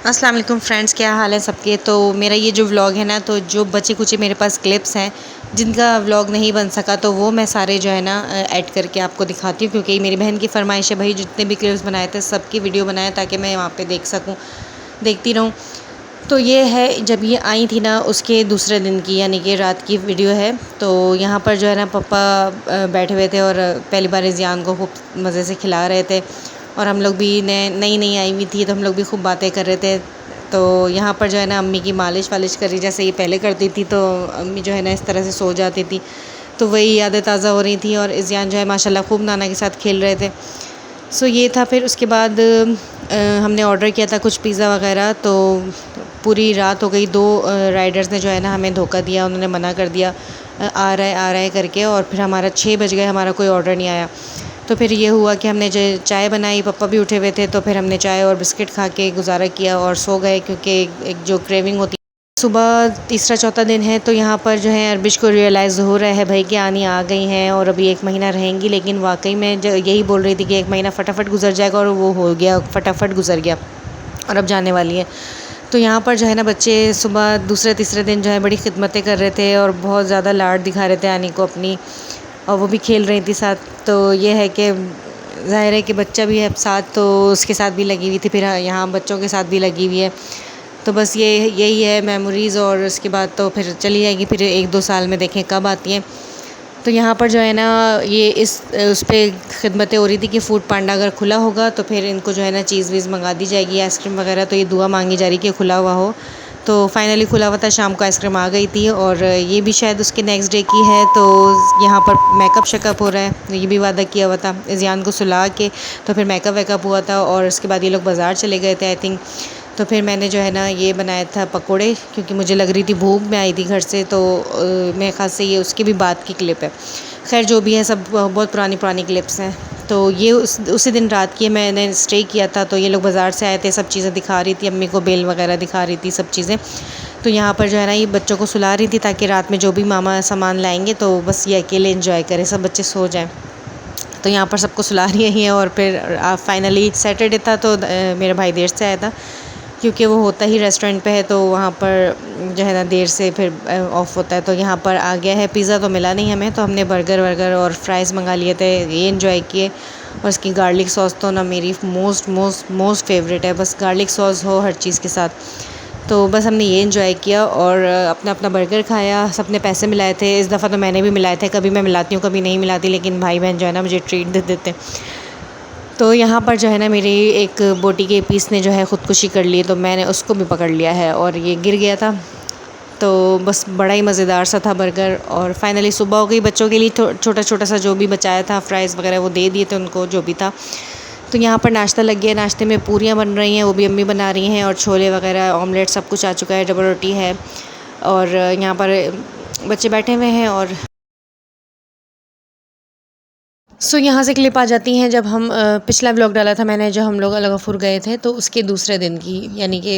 अस्सलाम वालेकुम फ्रेंड्स, क्या हाल है सबके। तो मेरा ये जो व्लॉग है ना, तो जो बचे कुचे मेरे पास क्लिप्स हैं जिनका व्लॉग नहीं बन सका, तो वो मैं सारे जो है ना ऐड करके आपको दिखाती हूँ, क्योंकि मेरी बहन की फरमाइश है भाई, जितने भी क्लिप्स बनाए थे सबकी वीडियो बनाए ताकि मैं वहाँ पे देख सकूँ, देखती रहूँ। तो ये है जब ये आई थी ना उसके दूसरे दिन की, यानी कि रात की वीडियो है। तो यहाँ पर जो है ना पापा बैठे हुए थे और पहली बार ज़ियान को खूब मज़े से खिला रहे थे, और हम लोग भी नई नई आई हुई थी तो हम लोग भी खूब बातें कर रहे थे। तो यहाँ पर जो है ना अम्मी की मालिश वालिश करी जैसे ये पहले करती थी, तो अम्मी जो है ना इस तरह से सो जाती थी, तो वही यादें ताज़ा हो रही थी। और ज़ियान जो है माशाल्लाह खूब नाना के साथ खेल रहे थे। सो ये था। फिर उसके बाद हमने ऑर्डर किया था कुछ पिज़्ज़ा वगैरह। तो पूरी रात हो गई। 2 राइडर्स ने जो है ना हमें धोखा दिया, उन्होंने मना कर दिया आ रहा है करके, और फिर हमारा 6 बज गए, हमारा कोई ऑर्डर नहीं आया। तो फिर ये हुआ कि हमने जो चाय बनाई, पापा भी उठे हुए थे, तो फिर हमने चाय और बिस्किट खा के गुजारा किया और सो गए, क्योंकि एक जो क्रेविंग होती है। सुबह तीसरा चौथा दिन है, तो यहाँ पर जो है अरबिश को रियलाइज़ हो रहा है भाई कि आनी आ गई हैं और अभी 1 महीना रहेंगी, लेकिन वाकई में यही बोल रही थी कि 1 महीना फटाफट गुजर जाएगा, और वो हो गया, फटाफट गुजर गया और अब जाने वाली है। तो यहाँ पर जो है ना बच्चे सुबह दूसरे तीसरे दिन जो है बड़ी खिदमतें कर रहे थे और बहुत ज़्यादा लाड दिखा रहे थे आनी को अपनी, और वो भी खेल रही थी साथ। तो ये है कि ज़ाहिर है कि बच्चा भी है साथ, तो उसके साथ भी लगी हुई थी, फिर यहाँ बच्चों के साथ भी लगी हुई है। तो बस यही है मेमोरीज़, और उसके बाद तो फिर चली जाएगी, फिर 1-2 साल में देखें कब आती हैं। तो यहाँ पर जो है ना ये उस पर खिदमतें हो रही थी कि फूड पांडा अगर खुला होगा तो फिर इनको जो है ना चीज़ वीज़ मंगा दी जाएगी, आइसक्रीम वगैरह। तो ये दुआ मांगी जा रही कि खुला हुआ हो। तो फाइनली खुला हुआ था, शाम को आइसक्रीम आ गई थी, और ये भी शायद उसके नेक्स्ट डे की है। तो यहाँ पर मेकअप शेकअप हो रहा है, ये भी वादा किया हुआ था ज़ियान को सुला के। तो फिर मेकअप वेकअप हुआ था, और उसके बाद ये लोग बाज़ार चले गए थे आई थिंक। तो फिर मैंने जो है ना ये बनाया था पकोड़े, क्योंकि मुझे लग रही थी भूख, मैं आई थी घर से। तो मेरे ख़ास से ये उसके भी बाद की क्लिप है। खैर जो भी है, सब बहुत पुरानी पुरानी क्लिप्स हैं। तो ये उसी दिन रात की मैंने स्टे किया था। तो ये लोग बाज़ार से आए थे, सब चीज़ें दिखा रही थी, अम्मी को बेल वगैरह दिखा रही थी, सब चीज़ें। तो यहाँ पर जो है ना ये बच्चों को सुला रही थी, ताकि रात में जो भी मामा सामान लाएंगे तो बस ये अकेले इंजॉय करें, सब बच्चे सो जाएं। तो यहाँ पर सबको सुला रही हैं। और फिर फाइनली सैटरडे था, तो मेरा भाई देर से आया था, क्योंकि वो होता ही रेस्टोरेंट पे है, तो वहाँ पर जो है ना देर से फिर ऑफ होता है। तो यहाँ पर आ गया है। पिज़्ज़ा तो मिला नहीं हमें, तो हमने बर्गर वर्गर और फ्राइज़ मंगा लिए थे, ये इन्जॉय किए। और इसकी गार्लिक सॉस तो ना मेरी मोस्ट मोस्ट मोस्ट फेवरेट है, बस गार्लिक सॉस हो हर चीज़ के साथ। तो बस हमने ये इन्जॉय किया और अपना अपना बर्गर खाया। सबने पैसे मिलाए थे, इस दफ़ा तो मैंने भी मिलाए थे। कभी मैं मिलाती हूँ, कभी नहीं मिलाती, लेकिन भाई बहन जो है ना मुझे ट्रीट दे देते। तो यहाँ पर जो है ना मेरी एक बोटी के पीस ने जो है ख़ुदकुशी कर ली, तो मैंने उसको भी पकड़ लिया है और ये गिर गया था। तो बस बड़ा ही मज़ेदार सा था बर्गर। और फाइनली सुबह हो गई, बच्चों के लिए छोटा छोटा सा जो भी बचाया था, फ्राइज़ वगैरह वो दे दिए थे उनको, जो भी था। तो यहाँ पर नाश्ता लग गया। नाश्ते में पूरियाँ बन रही हैं, वो भी अम्मी बना रही हैं, और छोले वगैरह, ऑमलेट सब कुछ आ चुका है, डबल रोटी है। और यहाँ पर बच्चे बैठे हुए हैं। और यहाँ से क्लिप आ जाती हैं जब हम पिछला व्लॉग डाला था मैंने, जब हम लोग अलगफुर गए थे, तो उसके दूसरे दिन की, यानी कि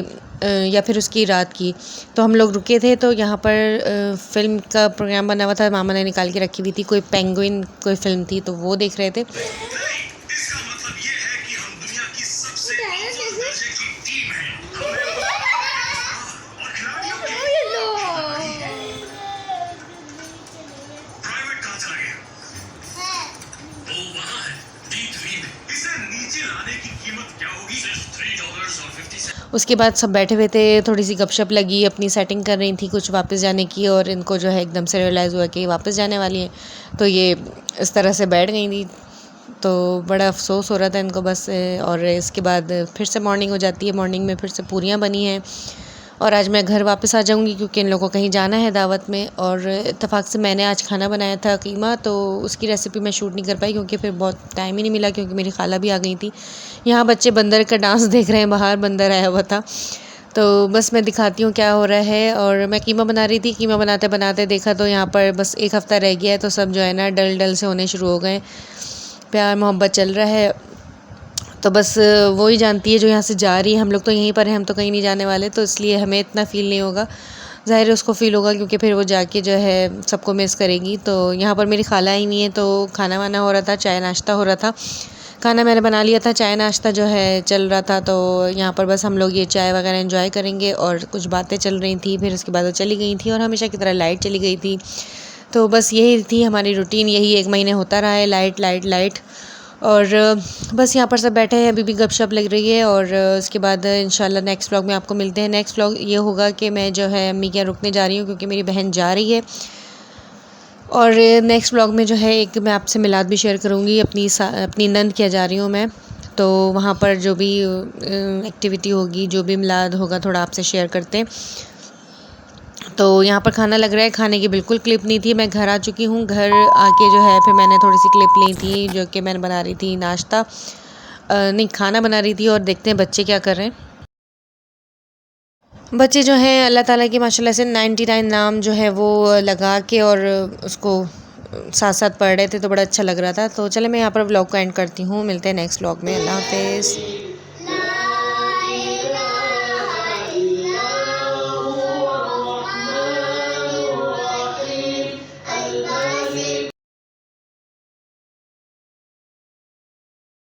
या फिर उसकी रात की। तो हम लोग रुके थे, तो यहाँ पर फ़िल्म का प्रोग्राम बना हुआ था, मामा ने निकाल के रखी हुई थी, कोई पेंगुइन कोई फ़िल्म थी, तो वो देख रहे थे। इसका मतलब ये है कि हम दुनिया की सबसे अव्वल दर्जे की टीम हैं। और खिलाड़ियों की प्राइवेट कहाँ चला गया? वो वहाँ है, D3 में। इसे नीचे लाने की कीमत क्या होगी? सिर्फ $3.50। उसके बाद सब बैठे हुए थे, थोड़ी सी गपशप लगी, अपनी सेटिंग कर रही थी कुछ वापस जाने की, और इनको जो है एकदम से रियलाइज़ हुआ कि वापस जाने वाली हैं। तो ये इस तरह से बैठ गई थी। तो बड़ा अफसोस हो रहा था इनको बस। और इसके बाद फिर से मॉर्निंग हो जाती है। मॉर्निंग में फिर से पूरियाँ बनी हैं, और आज मैं घर वापस आ जाऊंगी, क्योंकि इन लोगों को कहीं जाना है दावत में। और इत्तेफाक से मैंने आज खाना बनाया था कीमा, तो उसकी रेसिपी मैं शूट नहीं कर पाई, क्योंकि फिर बहुत टाइम ही नहीं मिला, क्योंकि मेरी खाला भी आ गई थी। यहाँ बच्चे बंदर का डांस देख रहे हैं, बाहर बंदर आया हुआ था। तो बस मैं दिखाती हूँ क्या हो रहा है। और मैं कीमा बना रही थी, कीमा बनाते बनाते देखा तो यहाँ पर बस 1 हफ़्ता रह गया है, तो सब जो है ना डल डल से होने शुरू हो गए। प्यार मोहब्बत चल रहा है। तो बस वो ही जानती है जो यहाँ से जा रही है, हम लोग तो यहीं पर हैं, हम तो कहीं नहीं जाने वाले, तो इसलिए हमें इतना फ़ील नहीं होगा। ज़ाहिर है उसको फ़ील होगा, क्योंकि फिर वो जाके जो है सबको मिस करेगी। तो यहाँ पर मेरी खाला आई हुई हैं, तो खाना वाना हो रहा था, चाय नाश्ता हो रहा था। खाना मैंने बना लिया था, चाय नाश्ता जो है चल रहा था, तो यहाँ पर बस हम लोग ये चाय वगैरह एंजॉय करेंगे और कुछ बातें चल रही थी। फिर उसके बाद वो चली गई थी और हमेशा की तरह लाइट चली गई थी। तो बस यही थी हमारी रूटीन, यही 1 महीने होता रहा है, लाइट लाइट लाइट। और बस यहाँ पर सब बैठे हैं, अभी भी गपशप लग रही है। और उसके बाद इंशाल्लाह नेक्स्ट व्लॉग में आपको मिलते हैं। नेक्स्ट व्लॉग ये होगा कि मैं जो है अम्मी के यहाँ रुकने जा रही हूँ क्योंकि मेरी बहन जा रही है। और नेक्स्ट व्लॉग में जो है एक मैं आपसे मिलाद भी शेयर करूँगी, अपनी नंद के यहाँ जा रही हूँ मैं। तो वहाँ पर जो भी एक्टिविटी होगी, जो भी मिलाद होगा, थोड़ा आपसे शेयर करते हैं। तो यहाँ पर खाना लग रहा है, खाने की बिल्कुल क्लिप नहीं थी। मैं घर आ चुकी हूँ, घर आके जो है फिर मैंने थोड़ी सी क्लिप ली थी, जो कि मैंने बना रही थी नाश्ता, नहीं खाना बना रही थी। और देखते हैं बच्चे क्या कर रहे हैं। बच्चे जो हैं अल्लाह ताला की माशाल्लाह से 99 नाम जो है वो लगा के और उसको साथ साथ पढ़ रहे थे, तो बड़ा अच्छा लग रहा था। तो चले मैं यहाँ पर व्लॉग को एंड करती हूँ, मिलते हैं नेक्स्ट व्लॉग में। अल्लाह हाफ़िज़।